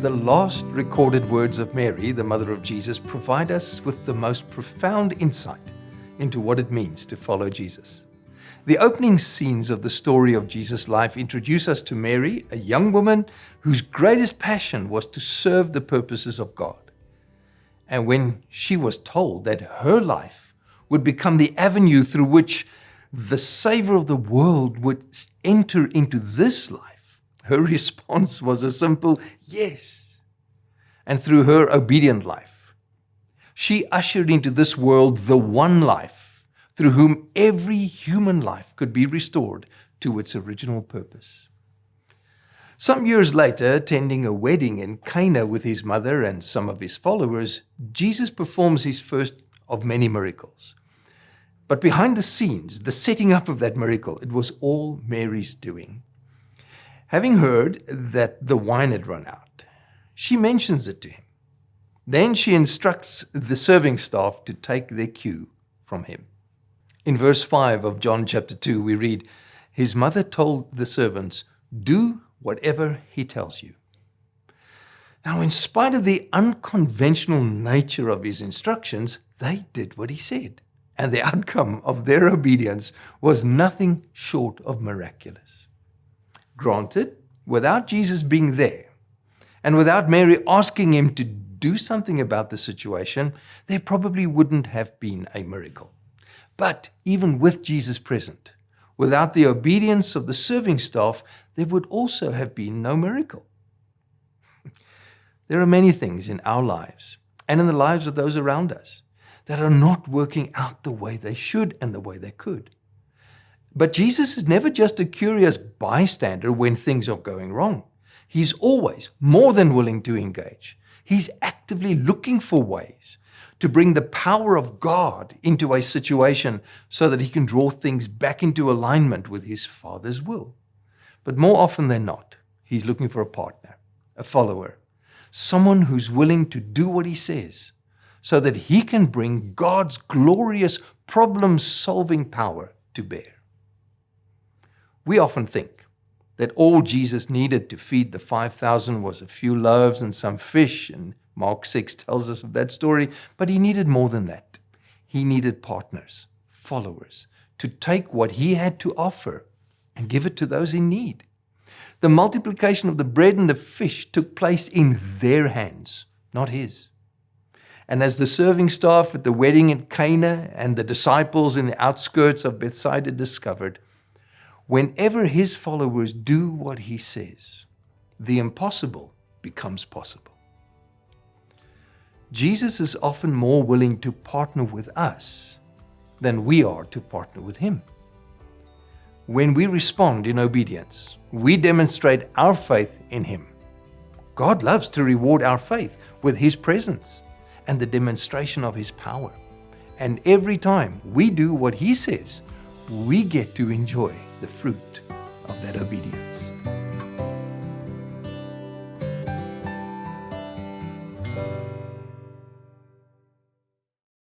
The last recorded words of Mary, the mother of Jesus, provide us with the most profound insight into what it means to follow Jesus. The opening scenes of the story of Jesus' life introduce us to Mary, a young woman whose greatest passion was to serve the purposes of God. And when she was told that her life would become the avenue through which the Savior of the world would enter into this life, her response was a simple yes. And through her obedient life, she ushered into this world the one life through whom every human life could be restored to its original purpose. Some years later, attending a wedding in Cana with his mother and some of his followers, Jesus performs his first of many miracles. But behind the scenes, the setting up of that miracle, it was all Mary's doing. Having heard that the wine had run out, she mentions it to him. Then she instructs the serving staff to take their cue from him. In verse 5 of John chapter 2, we read, "His mother told the servants, 'Do whatever he tells you.'" Now, in spite of the unconventional nature of his instructions, they did what he said. And the outcome of their obedience was nothing short of miraculous. Granted, without Jesus being there, and without Mary asking him to do something about the situation, there probably wouldn't have been a miracle. But even with Jesus present, without the obedience of the serving staff, there would also have been no miracle. There are many things in our lives and in the lives of those around us that are not working out the way they should and the way they could. But Jesus is never just a curious bystander when things are going wrong. He's always more than willing to engage. He's actively looking for ways to bring the power of God into a situation so that he can draw things back into alignment with his Father's will. But more often than not, he's looking for a partner, a follower, someone who's willing to do what he says so that he can bring God's glorious problem-solving power to bear. We often think that all Jesus needed to feed the 5,000 was a few loaves and some fish, and Mark 6 tells us of that story, but he needed more than that. He needed partners, followers, to take what he had to offer and give it to those in need. The multiplication of the bread and the fish took place in their hands, not his. And as the serving staff at the wedding in Cana and the disciples in the outskirts of Bethsaida discovered, whenever his followers do what he says, the impossible becomes possible. Jesus is often more willing to partner with us than we are to partner with him. When we respond in obedience, we demonstrate our faith in him. God loves to reward our faith with his presence and the demonstration of his power. And every time we do what he says, we get to enjoy the fruit of that obedience.